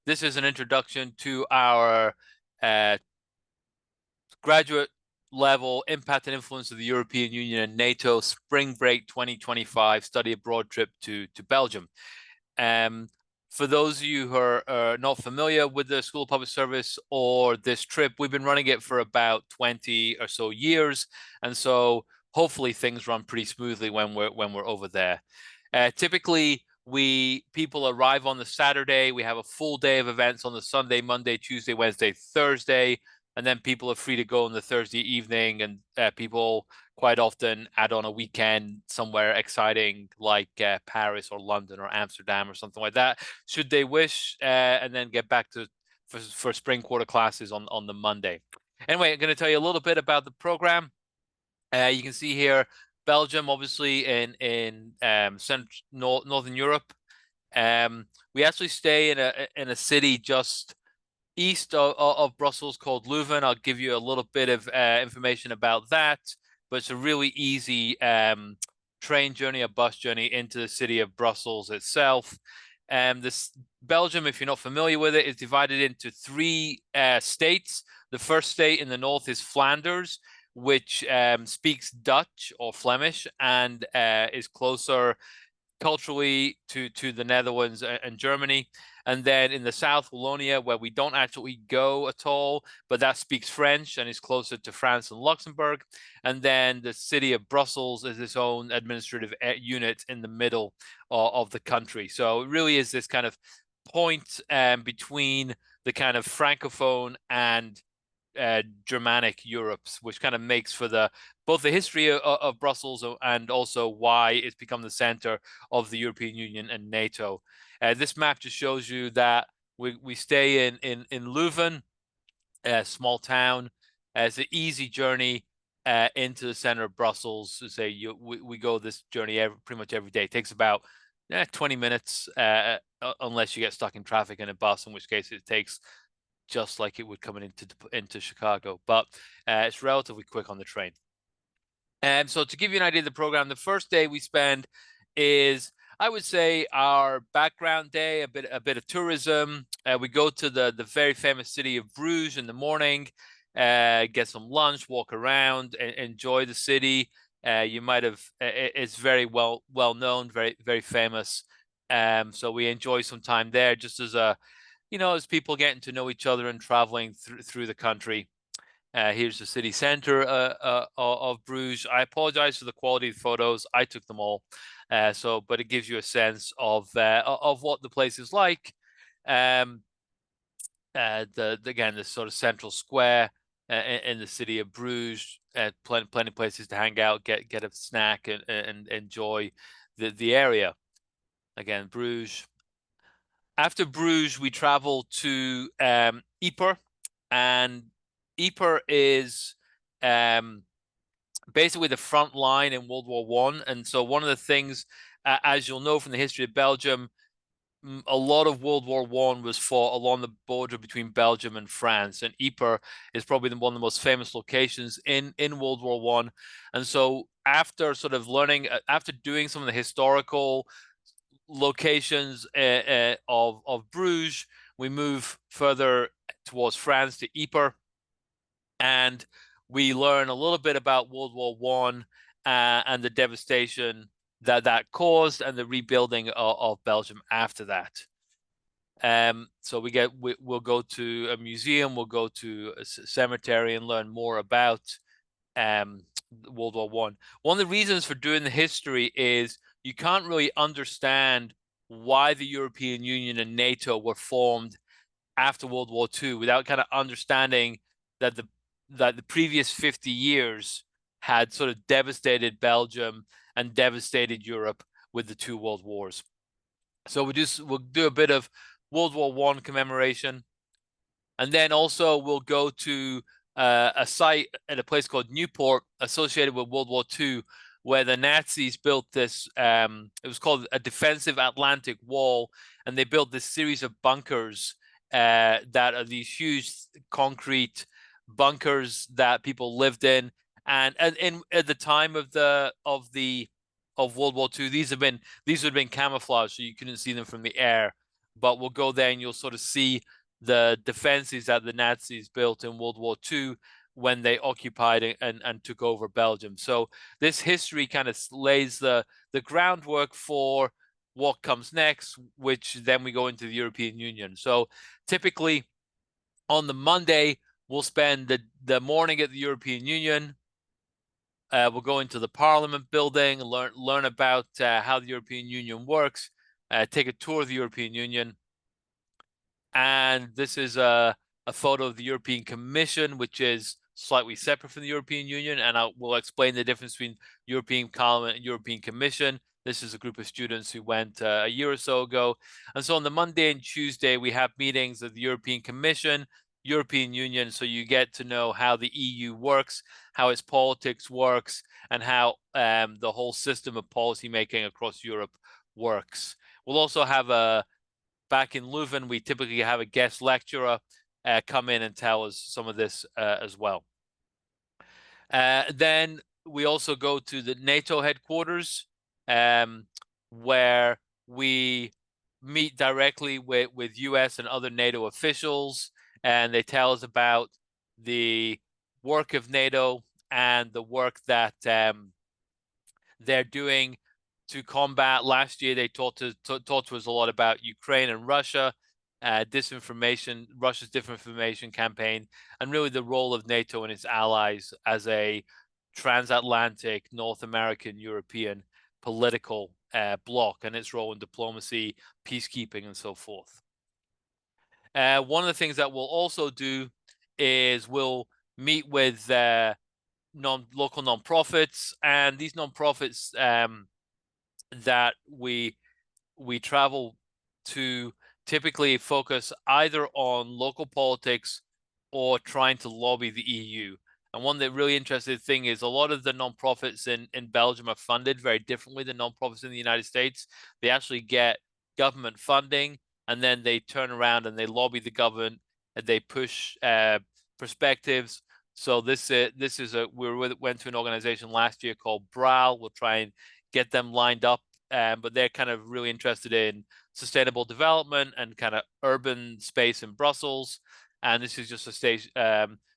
this is an introduction to our graduate level impact and influence of the European Union and NATO spring break 2025 study abroad trip to Belgium. For those of you who are not familiar with the School of Public Service or this trip, we've been running it for about 20 or so years, and so hopefully things run pretty smoothly when we're over there. Typically, people arrive on the Saturday. We have a full day of events on the Sunday, Monday, Tuesday, Wednesday, Thursday, and then people are free to go on the Thursday evening, and people quite often add on a weekend somewhere exciting like Paris or London or Amsterdam or something like that, should they wish, and then get back to for spring quarter classes on the Monday. Anyway, I'm going to tell you a little bit about the program. You can see here Belgium, obviously in Northern Europe. We actually stay in a city just east of Brussels called Leuven. I'll give you a little bit of information about that, but it's a really easy train journey, a bus journey into the city of Brussels itself. This Belgium, if you're not familiar with it, is divided into three states. The first state in the north is Flanders, which speaks Dutch or Flemish and is closer culturally to the Netherlands and Germany. And then in the south, Wallonia, where we don't actually go at all, but that speaks French and is closer to France and Luxembourg. And then the city of Brussels is its own administrative unit in the middle of the country. So it really is this kind of point between the kind of Francophone and Germanic Europes, which kind of makes for both the history of Brussels and also why it's become the center of the European Union and NATO. This map just shows you that we stay in Leuven, a small town. It's an easy journey into the center of Brussels. To say we go this journey pretty much every day. It takes about 20 minutes unless you get stuck in traffic in a bus, in which case it takes just like it would coming into Chicago, but it's relatively quick on the train. And so to give you an idea of the program, the first day we spend is, I would say, our background day, a bit of tourism. We go to the very famous city of Bruges in the morning, get some lunch, walk around, enjoy the city. You might have, it's very well known, very famous. So we enjoy some time there, just as as people getting to know each other and traveling through the country. Here's the city center of Bruges. I apologize for the quality of the photos. I took them all. But it gives you a sense of what the place is like. Again, this sort of central square in the city of Bruges. Plenty of places to hang out, get a snack, and enjoy the area. Again, Bruges. After Bruges, we travel to Ypres, and Ypres is basically the front line in World War I. And so one of the things, as you'll know from the history of Belgium, a lot of World War I was fought along the border between Belgium and France, and Ypres is probably one of the most famous locations in World War I. And so after sort of learning, after doing some of the historical locations of Bruges, we move further towards France to Ypres, and we learn a little bit about World War I and the devastation that caused, and the rebuilding of Belgium after that. So we'll go to a museum, we'll go to a cemetery and learn more about World War I. One of the reasons for doing the history is you can't really understand why the European Union and NATO were formed after World War II without kind of understanding that the previous 50 years had sort of devastated Belgium and devastated Europe with the two world wars. So we'll do a bit of World War I commemoration, and then also we'll go to a site at a place called Newport associated with World War II, where the Nazis built this, it was called a defensive Atlantic Wall, and they built this series of bunkers that are these huge concrete bunkers that people lived in. And at the time of World War II, these would have been camouflaged, so you couldn't see them from the air. but we'll go there and you'll sort of see the defenses that the Nazis built in World War II when they occupied and took over Belgium. So this history kind of lays the groundwork for what comes next, which then we go into the European Union. So typically on the Monday, we'll spend the morning at the European Union. We'll go into the Parliament building and learn about how the European Union works, take a tour of the European Union. And this is a photo of the European Commission, which is slightly separate from the European Union. And we'll explain the difference between European Parliament and European Commission. This is a group of students who went a year or so ago. And so on the Monday and Tuesday, we have meetings of the European Commission, European Union, so you get to know how the EU works, how its politics works, and how the whole system of policymaking across Europe works. We'll also have back in Leuven, we typically have a guest lecturer come in and tell us some of this as well. Then we also go to the NATO headquarters, where we meet directly with US and other NATO officials, and they tell us about the work of NATO and the work that they're doing to combat. Last year, they talked to us a lot about Ukraine and Russia, disinformation, Russia's disinformation campaign, and really the role of NATO and its allies as a transatlantic, North American, European political bloc, and its role in diplomacy, peacekeeping, and so forth. One of the things that we'll also do is we'll meet with local nonprofits, and these nonprofits that we travel to typically focus either on local politics or trying to lobby the EU. And one that really interesting thing is a lot of the nonprofits in Belgium are funded very differently than nonprofits in the United States. They actually get government funding, and then they turn around and they lobby the government, and they push perspectives. So we went to an organization last year called BRAL. We'll try and get them lined up, but they're kind of really interested in sustainable development and kind of urban space in Brussels. And this is just a stage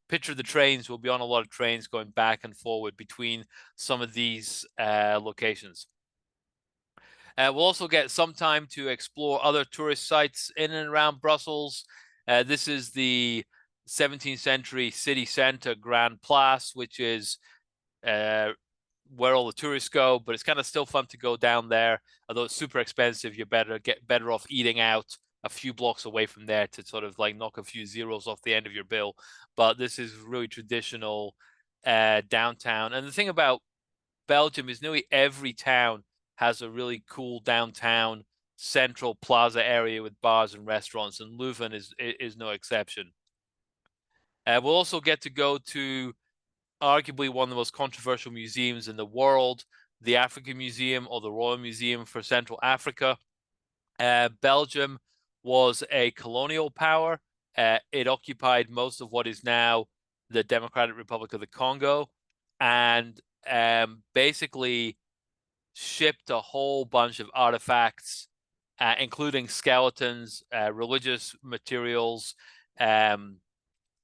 picture of the trains. We'll be on a lot of trains going back and forward between some of these locations. We'll also get some time to explore other tourist sites in and around Brussels. This is the 17th century city center, Grand Place, which is where all the tourists go, but it's kind of still fun to go down there. Although it's super expensive, you're better off eating out a few blocks away from there to sort of like knock a few zeros off the end of your bill. But this is really traditional downtown. And the thing about Belgium is nearly every town has a really cool downtown central plaza area with bars and restaurants, and Leuven is no exception. We'll also get to go to arguably one of the most controversial museums in the world, the African Museum, or the Royal Museum for Central Africa. Belgium was a colonial power. It occupied most of what is now the Democratic Republic of the Congo, and basically shipped a whole bunch of artifacts, including skeletons, religious materials, and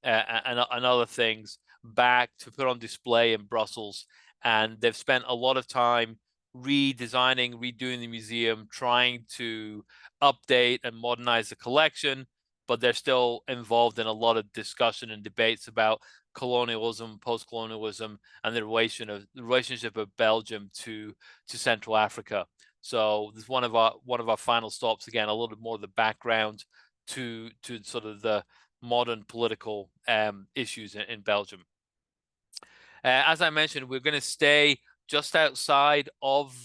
other things, back to put on display in Brussels. And they've spent a lot of time redesigning, redoing the museum, trying to update and modernize the collection, but they're still involved in a lot of discussion and debates about colonialism, post-colonialism, and the relationship of Belgium to Central Africa. So this is one of our final stops. Again, a little bit more of the background to sort of the modern political issues in Belgium. As I mentioned, we're going to stay just outside of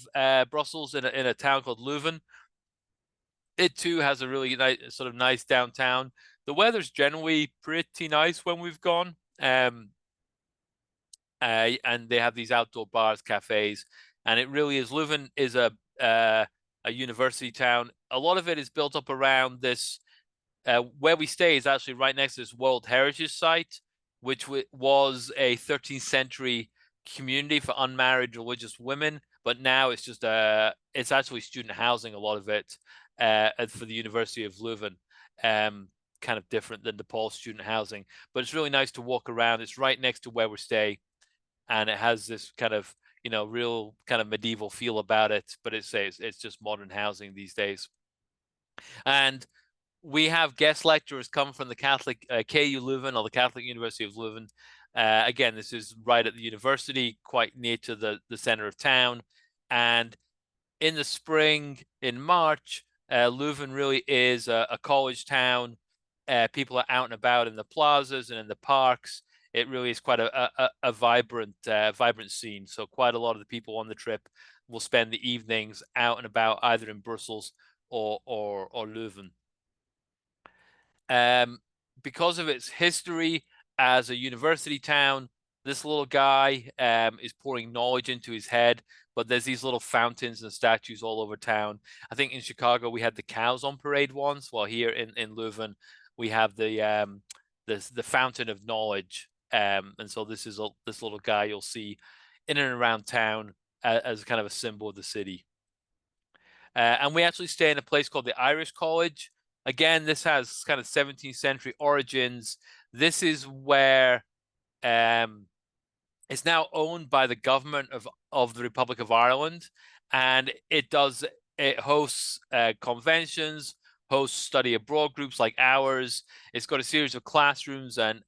Brussels in a town called Leuven. It too has a really nice downtown. The weather's generally pretty nice when we've gone, and they have these outdoor bars, cafes, and it really is. Leuven is a university town. A lot of it is built up around this. Where we stay is actually right next to this World Heritage Site, which was a 13th century community for unmarried religious women, but now it's just it's actually student housing, a lot of it. for the University of Leuven. Kind of different than DePaul student housing, but it's really nice to walk around. It's right next to where we stay, and it has this kind of, you know, real kind of medieval feel about it, but it's just modern housing these days. And we have guest lecturers come from the Catholic KU Leuven, or the Catholic University of Leuven. Again, this is right at the university, quite near to the center of town. And in the spring, in March, Leuven really is a college town. People are out and about in the plazas and in the parks. It really is quite a vibrant scene. So quite a lot of the people on the trip will spend the evenings out and about, either in Brussels or Leuven. Because of its history as a university town, this little guy is pouring knowledge into his head, but there's these little fountains and statues all over town. I think in Chicago we had the cows on parade once, while here in Leuven we have the fountain of knowledge. And so this little guy you'll see in and around town as kind of a symbol of the city. And we actually stay in a place called the Irish College. Again, this has kind of 17th century origins. This is where it's now owned by the government of the Republic of Ireland, and it hosts conventions, hosts study abroad groups like ours. It's got a series of classrooms and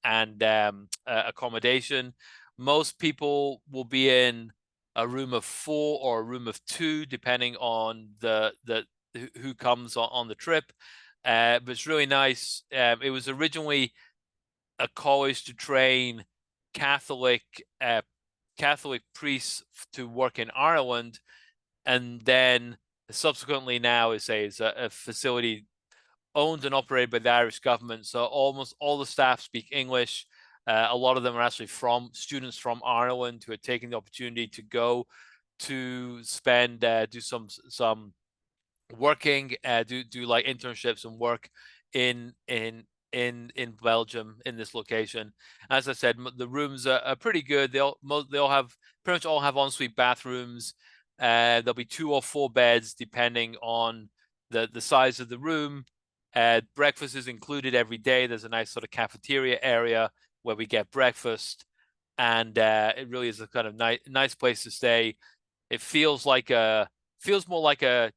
accommodation. Most people will be in a room of 4 or a room of 2, depending on who comes on the trip. But it's really nice. It was originally a college to train Catholic priests to work in Ireland, and then subsequently now is a facility owned and operated by the Irish government. So almost all the staff speak English. A lot of them are actually students from Ireland who are taking the opportunity to go to spend do some working, do like internships and work in Belgium in this location. As I said, the rooms are pretty good. They'll have pretty much all have ensuite bathrooms. There'll be 2 or 4 beds depending on the size of the room. Breakfast is included every day. There's a nice sort of cafeteria area where we get breakfast, and it really is a kind of nice place to stay. It feels more like a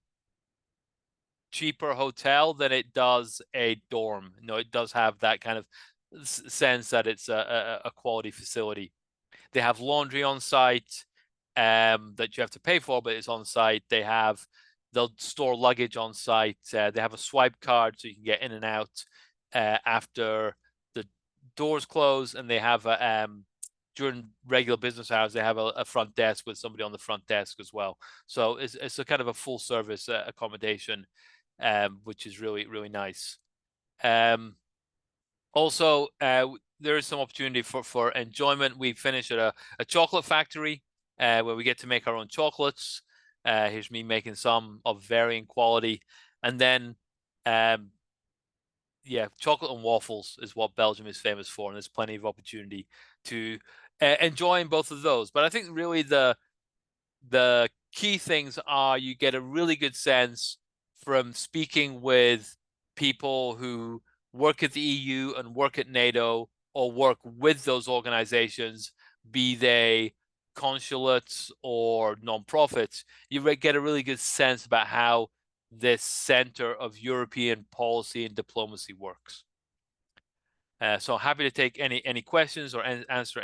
cheaper hotel than it does a dorm. You know, it does have that kind of sense that it's a quality facility. They have laundry on site that you have to pay for, but it's on site. They'll store luggage on site. They have a swipe card so you can get in and out after the doors close, and they have during regular business hours, they have a front desk with somebody on the front desk as well. So it's a kind of a full service accommodation, which is really, really nice. Also, there is some opportunity for enjoyment. We finish at a chocolate factory where we get to make our own chocolates. Here's me making some of varying quality. And then, yeah, chocolate and waffles is what Belgium is famous for, and there's plenty of opportunity to enjoy in both of those. But I think really the key things are you get a really good sense from speaking with people who work at the EU and work at NATO or work with those organizations, be they consulates or non-profits. You get a really good sense about how this center of European policy and diplomacy works. So happy to take any questions or answer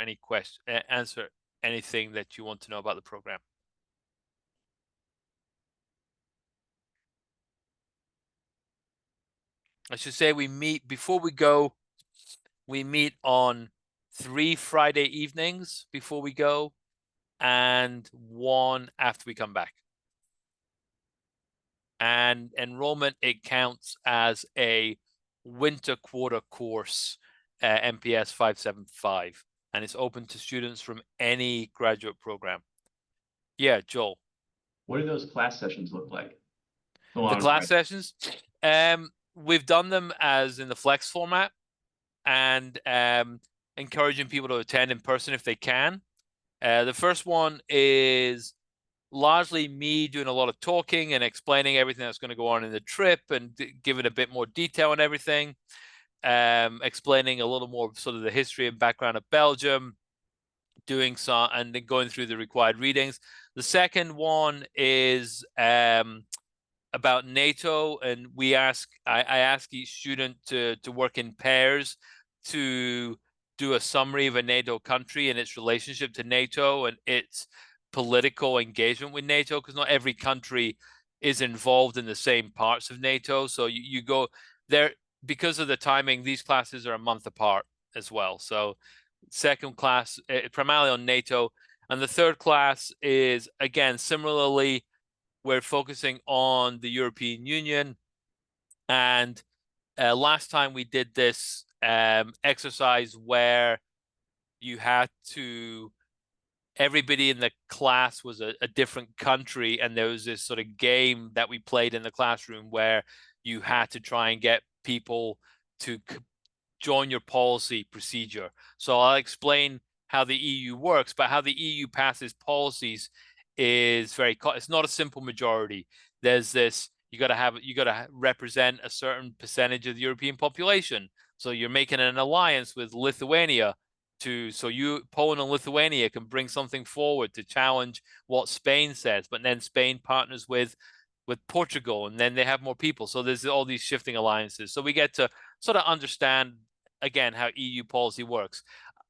anything that you want to know about the program. I should say we meet before we go. We meet on 3 Friday evenings before we go, and 1 after we come back. And enrollment, it counts as a winter quarter course, MPS 575, and it's open to students from any graduate program. Yeah, Joel. What do those class sessions look like? The class sessions, we've done them as in the flex format, and encouraging people to attend in person if they can. The first one is largely me doing a lot of talking and explaining everything that's going to go on in the trip and giving a bit more detail on everything, explaining a little more sort of the history and background of Belgium, doing some, and then going through the required readings. The second one is about NATO, and I ask each student to work in pairs to do a summary of a NATO country and its relationship to NATO and its political engagement with NATO, because not every country is involved in the same parts of NATO. So you go there, because of the timing, these classes are a month apart as well. So second class primarily on NATO, and the third class is, again, similarly, we're focusing on the European Union. And last time we did this exercise where you had to, everybody in the class was a different country, and there was this sort of game that we played in the classroom where you had to try and get people to join your policy procedure. So I'll explain how the EU works, but how the EU passes policies is it's not a simple majority. There's this, you got to represent a certain percentage of the European population. So you're making an alliance with Lithuania so Poland and Lithuania can bring something forward to challenge what Spain says, but then Spain partners with Portugal, and then they have more people. So there's all these shifting alliances. So we get to sort of understand, again, how EU policy works.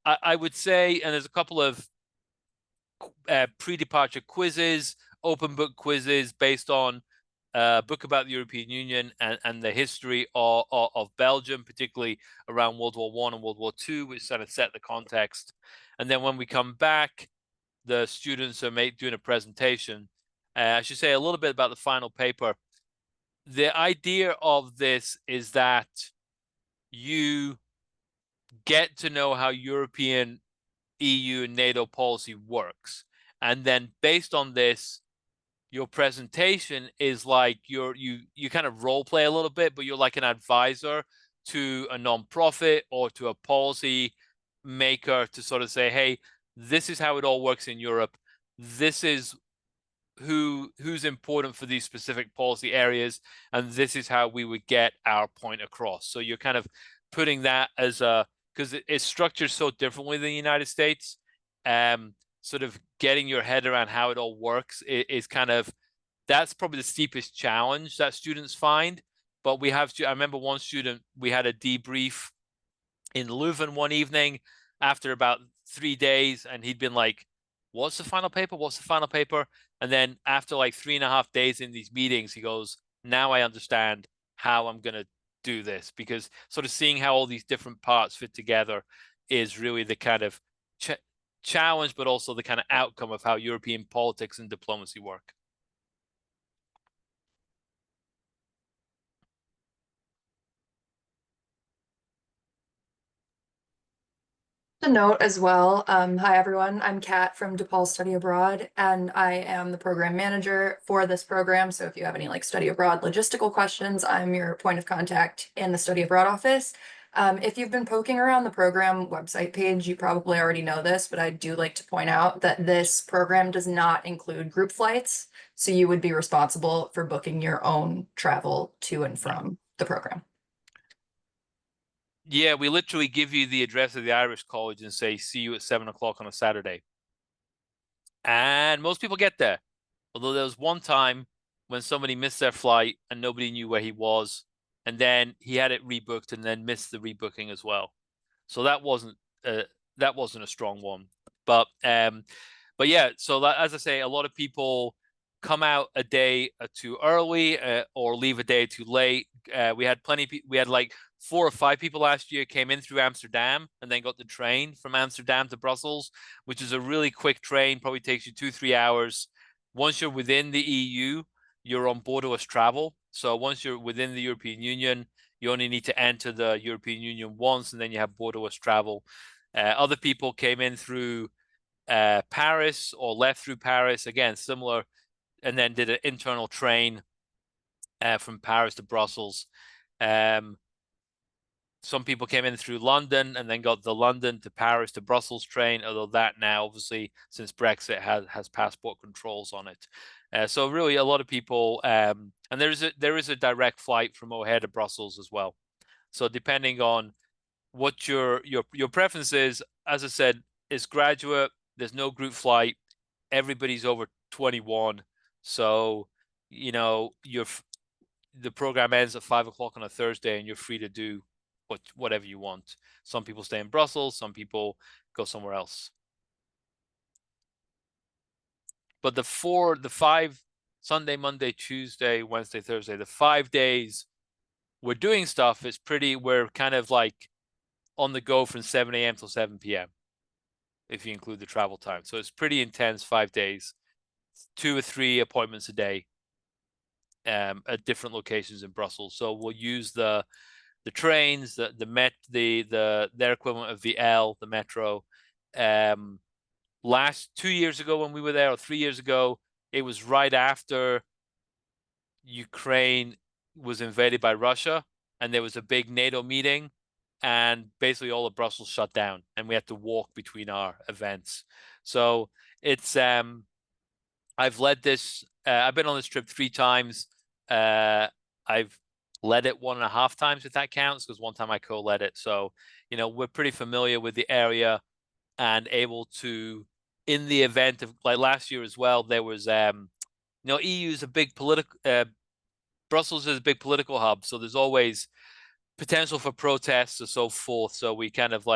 I would say, and there's a couple of pre-departure quizzes, open book quizzes based on a book about the European Union and the history of Belgium, particularly around World War I and World War II, which sort of set the context. And then when we come back, the students are doing a presentation. I should say a little bit about the final paper. The idea of this is that you get to know how European, EU, and NATO policy works. And then based on this, your presentation is like you kind of role play a little bit, but you're like an advisor to a nonprofit or to a policy maker to sort of say, hey, this is how it all works in Europe. This is who's important for these specific policy areas, and this is how we would get our point across. So you're kind of putting that as because it's structured so differently than the United States. Sort of getting your head around how it all works is kind of, that's probably the steepest challenge that students find. But I remember one student, we had a debrief in Leuven one evening after about 3 days, and he'd been like, what's the final paper? What's the final paper? And then after like 3.5 days in these meetings, he goes, now I understand how I'm going to do this, because sort of seeing how all these different parts fit together is really the kind of challenge, but also the kind of outcome of how European politics and diplomacy work. To note as well, hi everyone, I'm Kat from DePaul Study Abroad, and I am the program manager for this program. So if you have any like study abroad logistical questions, I'm your point of contact in the study abroad office. If you've been poking around the program website page, you probably already know this, but I do like to point out that this program does not include group flights. So you would be responsible for booking your own travel to and from the program. Yeah, we literally give you the address of the Irish College and say, see you at 7 o'clock on a Saturday. And most people get there. Although there was one time when somebody missed their flight and nobody knew where he was. And then he had it rebooked and then missed the rebooking as well. So that wasn't a strong one. But yeah, so that, as I say, a lot of people come out a day too early or leave a day too late. We had like 4 or 5 people last year came in through Amsterdam and then got the train from Amsterdam to Brussels, which is a really quick train, probably takes you 2-3 hours. Once you're within the EU, you're on borderless travel. So once you're within the European Union, you only need to enter the European Union once, and then you have borderless travel. Other people came in through Paris or left through Paris, again, similar, and then did an internal train from Paris to Brussels. So some people came in through London and then got the London to Paris to Brussels train, although that now, obviously, since Brexit, has passport controls on it. So really, a lot of people, and there is a direct flight from O'Hare to Brussels as well. So depending on what your preference is, as I said, it's graduate. There's no group flight. Everybody's over 21, so the program ends at 5 o'clock on a Thursday, and you're free to do whatever you want. Some people stay in Brussels, some people go somewhere else. But the 5 Sunday, Monday, Tuesday, Wednesday, Thursday, the 5 days we're doing stuff is we're kind of like on the go from 7 a.m. till 7 p.m. if you include the travel time. So it's pretty intense 5 days, 2 or 3 appointments a day at different locations in Brussels. So we'll use the trains, their equivalent of the L, the metro. Last 2 years ago when we were there, or 3 years ago, it was right after Ukraine was invaded by Russia, and there was a big NATO meeting, and basically all of Brussels shut down, and we had to walk between our events. So it's I've led this. I've been on this trip 3 times. I've led it 1.5 times, if that counts, because one time I co-led it. So we're pretty familiar with the area and able to, in the event of, like last year as well, there was EU is a big political. Brussels is a big political hub, so there's always potential for protests or so forth. So we kind of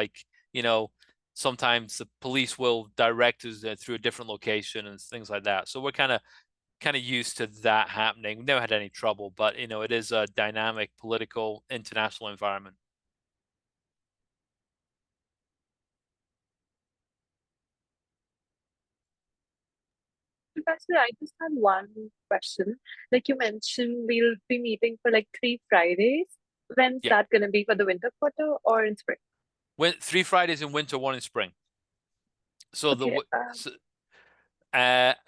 sometimes the police will direct us through a different location and things like that. So we're kind of used to that happening. We've never had any trouble, but it is a dynamic political international environment. Pastor, I just had one question. Like you mentioned, we'll be meeting for like 3 Fridays. When's that going to be, for the winter quarter or in spring? 3 Fridays in winter, 1 in spring. So Okay,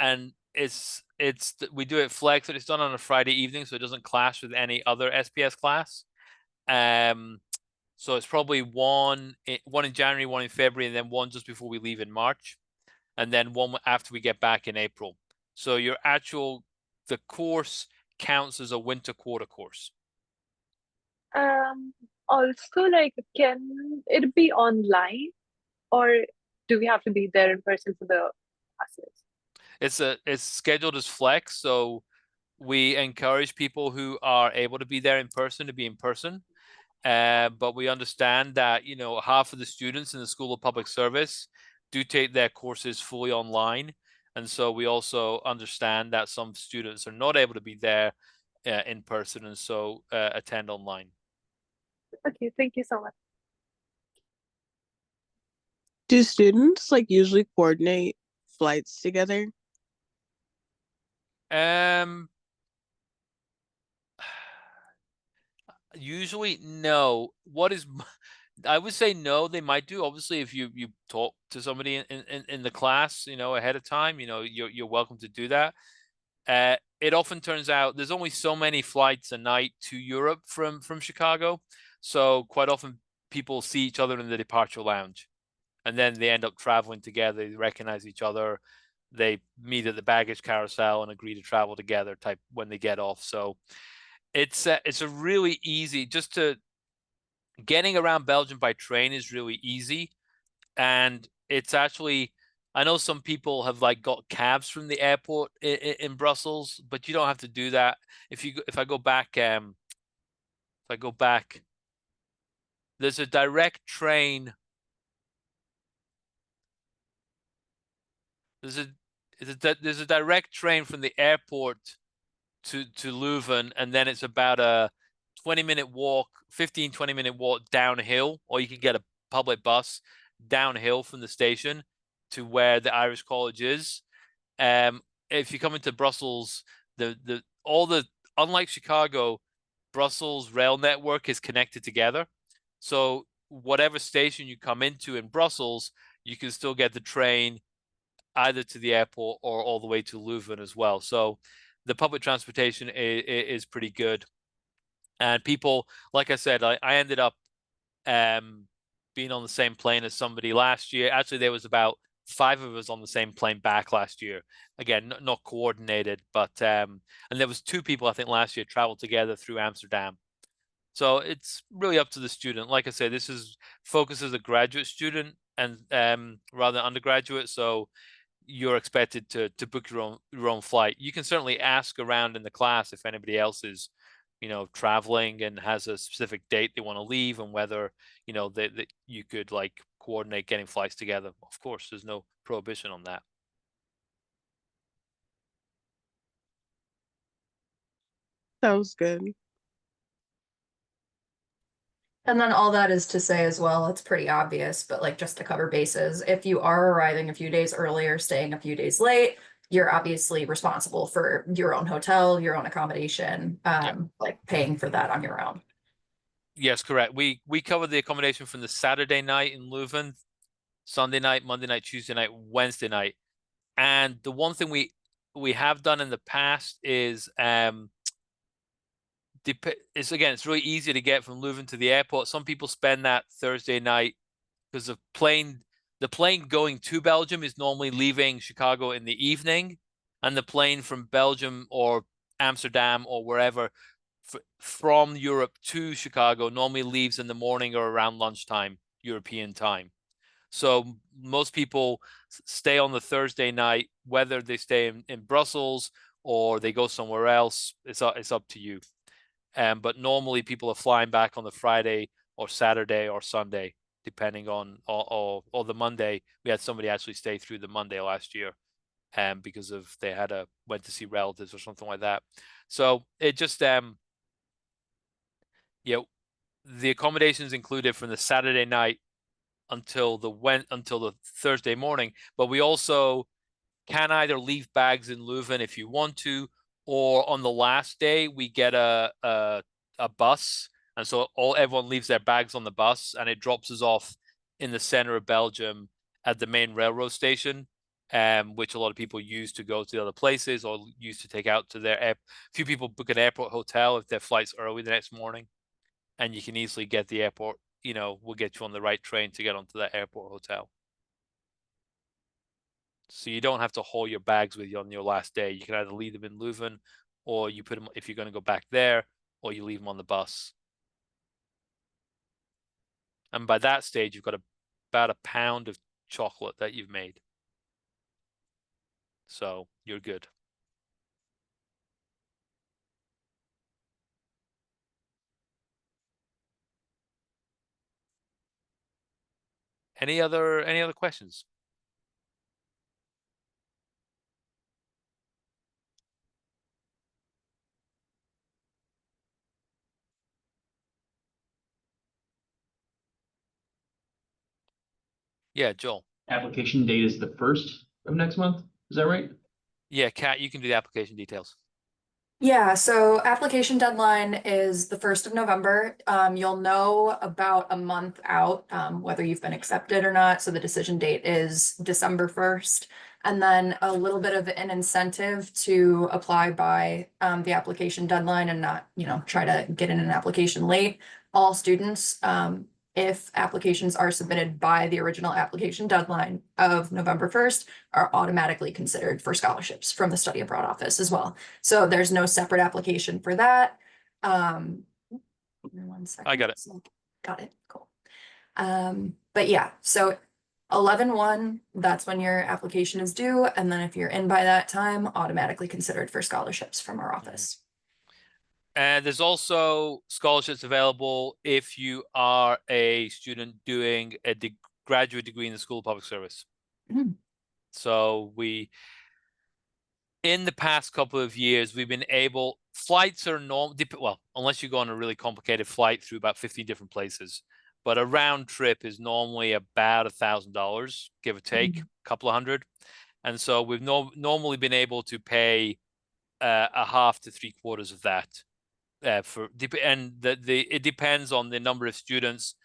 and we do it flex. It's done on a Friday evening, so it doesn't clash with any other SPS class. So it's probably one in January, 1 in February, and then 1 just before we leave in March, and then 1 after we get back in April. So the course counts as a winter quarter course. Also, like, can it be online, or do we have to be there in person for the classes? It's scheduled as flex, so we encourage people who are able to be there in person to be in person. But we understand that half of the students in the School of Public Service do take their courses fully online, and so we also understand that some students are not able to be there in person, and so attend online. Okay, thank you so much. Do students usually coordinate flights together? Usually no. I would say no, they might do. Obviously, if you talk to somebody in the class, ahead of time, you're welcome to do that. It often turns out there's only so many flights a night to Europe from Chicago, so quite often people see each other in the departure lounge, and then they end up traveling together. They recognize each other. They meet at the baggage carousel and agree to travel together type when they get off. So it's a really easy, getting around Belgium by train is really easy. And it's actually, I know some people have got cabs from the airport in Brussels, but you don't have to do that. If I go back, there's a direct train. There's a direct train from the airport to Leuven, and then it's about a 20-minute walk, 15-20-minute walk downhill, or you can get a public bus downhill from the station to where the Irish College is. If you come into Brussels, unlike Chicago, Brussels rail network is connected together. So whatever station you come into in Brussels, you can still get the train either to the airport or all the way to Leuven as well. So the public transportation is pretty good. And people, like I said, I ended up being on the same plane as somebody last year. Actually, there was about 5 of us on the same plane back last year. Again, not coordinated, but and there was 2 people I think last year traveled together through Amsterdam. So it's really up to the student. Like I said, this is focused as a graduate student and rather than undergraduate. So you're expected to book your own flight. You can certainly ask around in the class if anybody else is, traveling and has a specific date they want to leave, and whether that you could like coordinate getting flights together. Of course, there's no prohibition on that. Sounds good. And then all that is to say as well, it's pretty obvious, but like just to cover bases, if you are arriving a few days earlier, staying a few days late, you're obviously responsible for your own hotel, your own accommodation, like paying for that on your own. Yes, correct. We covered the accommodation from the Saturday night in Leuven, Sunday night, Monday night, Tuesday night, Wednesday night. And the one thing we have done in the past is it's really easy to get from Leuven to the airport. Some people spend that Thursday night because the plane going to Belgium is normally leaving Chicago in the evening, and the plane from Belgium or Amsterdam or wherever from Europe to Chicago normally leaves in the morning or around lunchtime, European time. So most people stay on the Thursday night, whether they stay in Brussels or they go somewhere else. It's up to you. But normally people are flying back on the Friday or Saturday or Sunday, depending on or the Monday. We had somebody actually stay through the Monday last year, because of they went to see relatives or something like that. So it just the accommodations included from the Saturday night until the Thursday morning, but we also can either leave bags in Leuven if you want to, or on the last day we get a bus, and so everyone leaves their bags on the bus, and it drops us off in the center of Belgium at the main railroad station, which a lot of people use to go to the other places or use to take out to their airport. A few people book an airport hotel if their flight's early the next morning, and you can easily get the airport. We'll get you on the right train to get onto that airport hotel. So you don't have to haul your bags with you on your last day. You can either leave them in Leuven, or you put them, if you're going to go back there, or you leave them on the bus. And by that stage, you've got about a pound of chocolate that you've made. So you're good. Any other questions? Yeah, Joel. Application date is the 1st of next month. Is that right? Yeah, Kat, you can do the application details. Yeah, so application deadline is the 1st of November. You'll know about a month out whether you've been accepted or not. So the decision date is December 1st. And then a little bit of an incentive to apply by the application deadline and not, try to get in an application late. All students, if applications are submitted by the original application deadline of November 1st, are automatically considered for scholarships from the study abroad office as well. So there's no separate application for that. Give me 1 second. I got it. Got it. Cool. But yeah, so 11/1, that's when your application is due. And then if you're in by that time, automatically considered for scholarships from our office. And there's also scholarships available if you are a student doing a graduate degree in the School of Public Service. Mhm. So in the past couple of years, we've been able, flights are normal, well, unless you go on a really complicated flight through about 15 different places, but a round trip is normally about $1,000, give or take, a couple of hundred. And so we've normally been able to pay a half to 3/4 of that. It depends on the number of students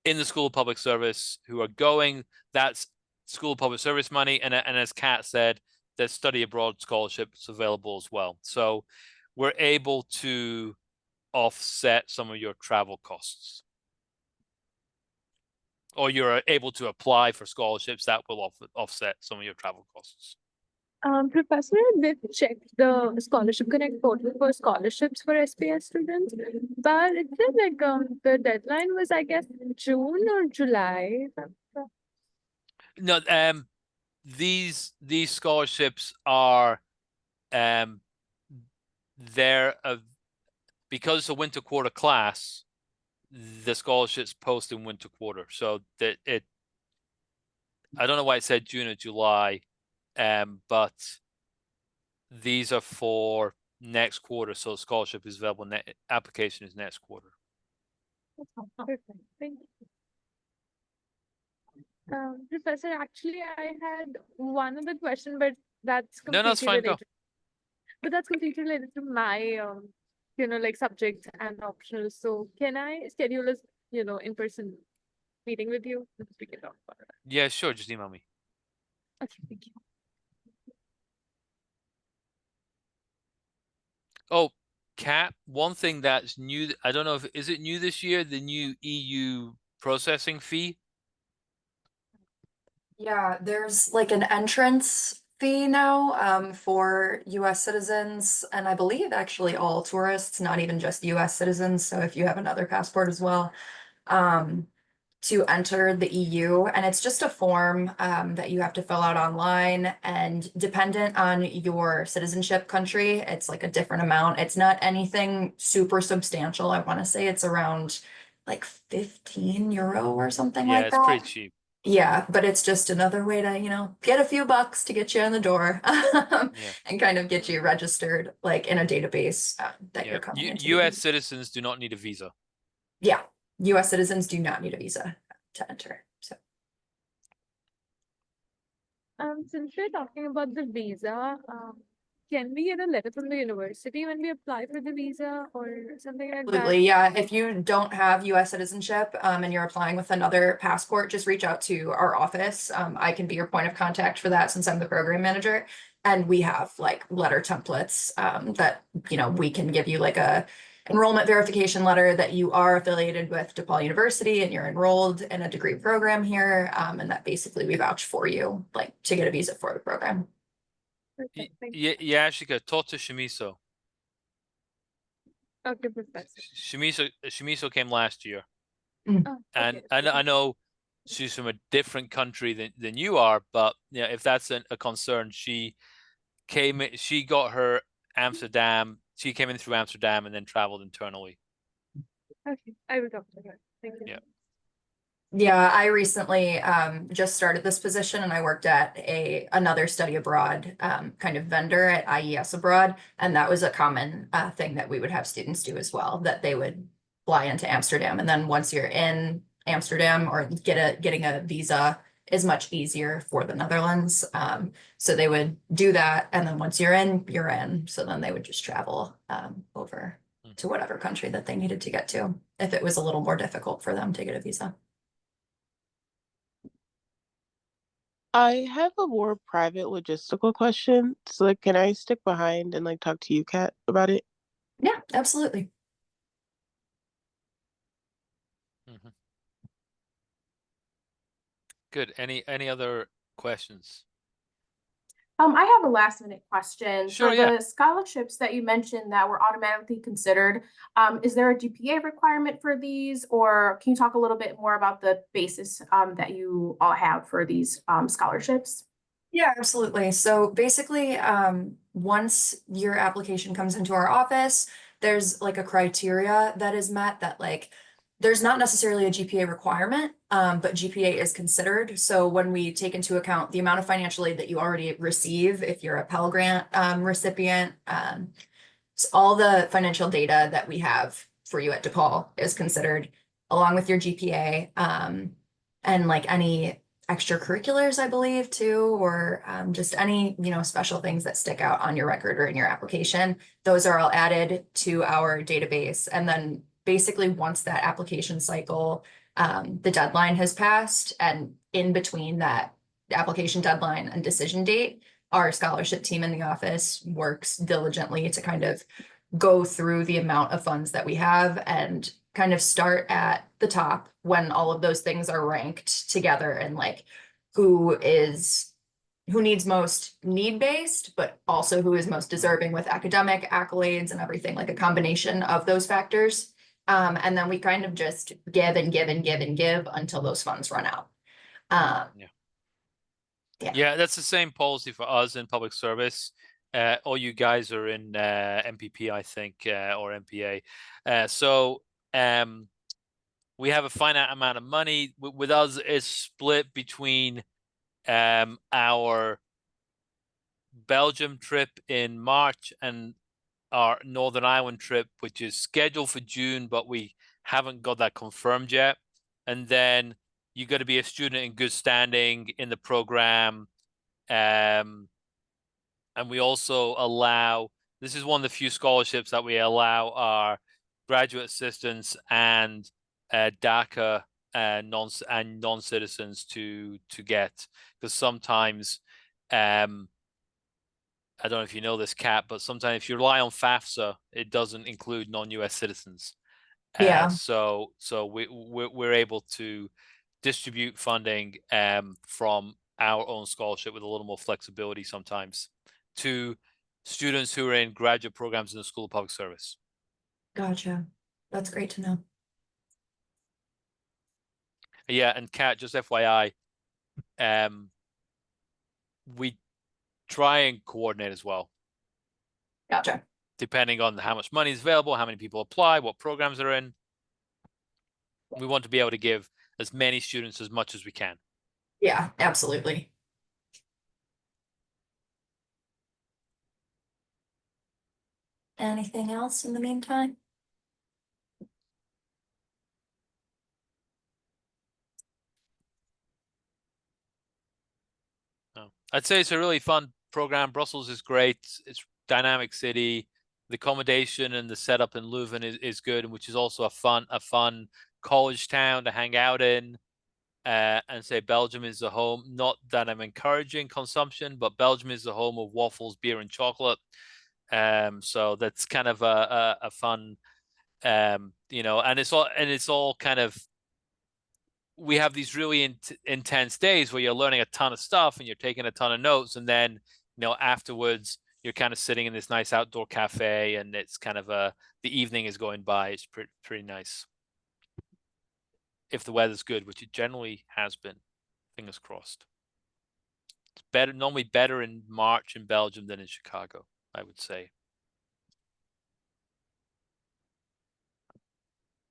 in the School of Public Service who are going. That's School of Public Service money, and as Kat said, there's study abroad scholarships available as well. So we're able to offset some of your travel costs. or you're able to apply for scholarships, that will offset some of your travel costs. Professor, I did check the Scholarship Connect portal for scholarships for SPS students, but it said like the deadline was, I guess, June or July. No, these scholarships are they're because it's a winter quarter class, the scholarships post in winter quarter. So that I don't know why it said June or July, but these are for next quarter. So scholarship is available. Application is next quarter. Perfect. Thank you. Professor, actually, I had one other question, but that's No, it's fine. related. Go. But that's completely related to my, like subject and optional. So can I schedule a, in-person meeting with you? We can talk about it. Yeah, sure. Just email me. Okay, thank you. Oh, Kat, one thing that's new, I don't know if, is it new this year, the new EU processing fee? Yeah, there's like an entrance fee now for US citizens, and I believe actually all tourists, not even just US citizens. So if you have another passport as well, to enter the EU, and it's just a form that you have to fill out online, and dependent on your citizenship country, it's like a different amount. It's not anything super substantial. I want to say it's around like 15 euro or something Yeah, like it's that. pretty cheap. Yeah, but it's just another way to, get a few bucks to get you in the door Yeah. and kind of get you registered like in a database that Yeah. you're coming into. the US EU. citizens do not need a visa. Yeah, US citizens do not need a visa to enter. So Since we're talking about the visa, can we get a letter from the university when we apply for the visa or something like that? absolutely, yeah. If you don't have US citizenship and you're applying with another passport, just reach out to our office. I can be your point of contact for that since I'm the program manager. And we have like letter templates that, we can give you like a enrollment verification letter that you are affiliated with DePaul University and you're enrolled in a degree program here. And that basically we vouch for you, like to get a visa for the program. Perfect, thank you. Yeah, Ashika, talk to Shimiso. Okay, Professor. Shimiso came last year. Oh, And okay. I know she's from a different country than you are, but yeah, if that's a concern, she got her Amsterdam. She came in through Amsterdam and then traveled internally. Okay, I will talk to her. Thank you. Yeah. Yeah, I recently just started this position and I worked at another study abroad kind of vendor at IES abroad. And that was a common thing that we would have students do as well, that they would fly into Amsterdam. And then once you're in Amsterdam or getting a visa is much easier for the Netherlands. So they would do that. And then once you're in, you're in. So then they would just travel over to whatever country that they needed to get to if it was a little more difficult for them to get a visa. I have a more private logistical question. So like, can I stick behind and like talk to you, Kat, about it? Yeah, absolutely. Mhm. Good. Any other questions? I have a last minute question. Sure, For yeah. the scholarships that you mentioned that were automatically considered, is there a GPA requirement for these, or can you talk a little bit more about the basis that you all have for these scholarships? Yeah, absolutely. So basically, once your application comes into our office, there's like a criteria that is met that like there's not necessarily a GPA requirement, but GPA is considered. So when we take into account the amount of financial aid that you already receive, if you're a Pell Grant recipient, so all the financial data that we have for you at DePaul is considered along with your GPA, and like any extracurriculars, I believe, too, or just any, special things that stick out on your record or in your application. Those are all added to our database. And then basically once that application cycle, the deadline has passed, and in between that application deadline and decision date, our scholarship team in the office works diligently to kind of go through the amount of funds that we have and kind of start at the top when all of those things are ranked together, and like who needs most need-based, but also who is most deserving with academic accolades and everything, like a combination of those factors. And then we kind of just give and give and give and give until those funds run out. Yeah, that's the same policy for us in public service. All you guys are in MPP, I think, or MPA. So we have a finite amount of money. With us, it's split between our Belgium trip in March and our Northern Ireland trip, which is scheduled for June, but we haven't got that confirmed yet. And then you got to be a student in good standing in the program. And we also allow, this is one of the few scholarships that we allow our graduate assistants and DACA non-citizens to get, because sometimes I don't know if you know this, Kat, but sometimes if you rely on FAFSA, it doesn't include non-US citizens. So we're able to distribute funding from our own scholarship with a little more flexibility sometimes to students who are in graduate programs in the School of Public Service. Gotcha. That's great to know. Yeah, and Kat, just FYI, we try and coordinate as well. Gotcha. Depending on how much money is available, how many people apply, what programs are in. We want to be able to give as many students as much as we can. Yeah, absolutely. Anything else in the meantime? No. I'd say it's a really fun program. Brussels is great. It's dynamic city. The accommodation and the setup in Leuven is good, which is also a fun college town to hang out in. And say Belgium is the home, not that I'm encouraging consumption, but Belgium is the home of waffles, beer, and chocolate. So that's kind of a fun, you know, and it's all kind of, we have these really intense days where you're learning a ton of stuff and you're taking a ton of notes, and then, you know, afterwards you're kind of sitting in this nice outdoor cafe, and it's kind of the evening is going by. It's pretty nice. If the weather's good, which it generally has been, fingers crossed. It's normally better in March in Belgium than in Chicago, I would say.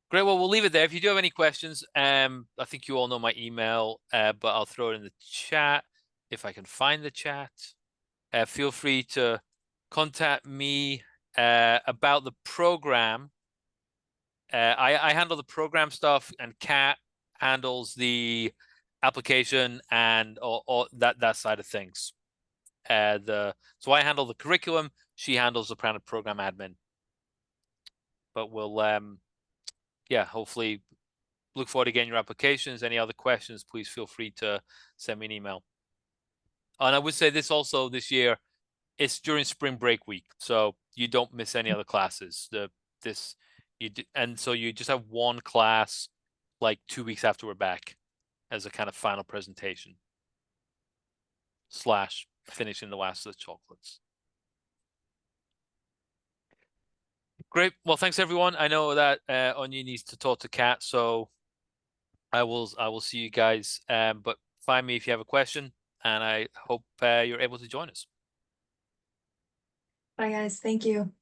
Great. Well, we'll leave it there. If you do have any questions, I think you all know my email, but I'll throw it in the chat if I can find the chat. Feel free to contact me about the program. I handle the program stuff, and Kat handles the application and all that side of things. So I handle the curriculum. She handles the program admin. But we'll yeah, hopefully look forward to getting your applications. Any other questions, please feel free to send me an email. And I would say this also this year, it's during spring break week, so you don't miss any other classes. And so you just have one class like 2 weeks after we're back as a kind of final presentation / finishing the last of the chocolates. Great. Well, thanks everyone. I know that Anya needs to talk to Kat, so I will see you guys. But find me if you have a question, and I hope you're able to join us. Bye guys. Thank you.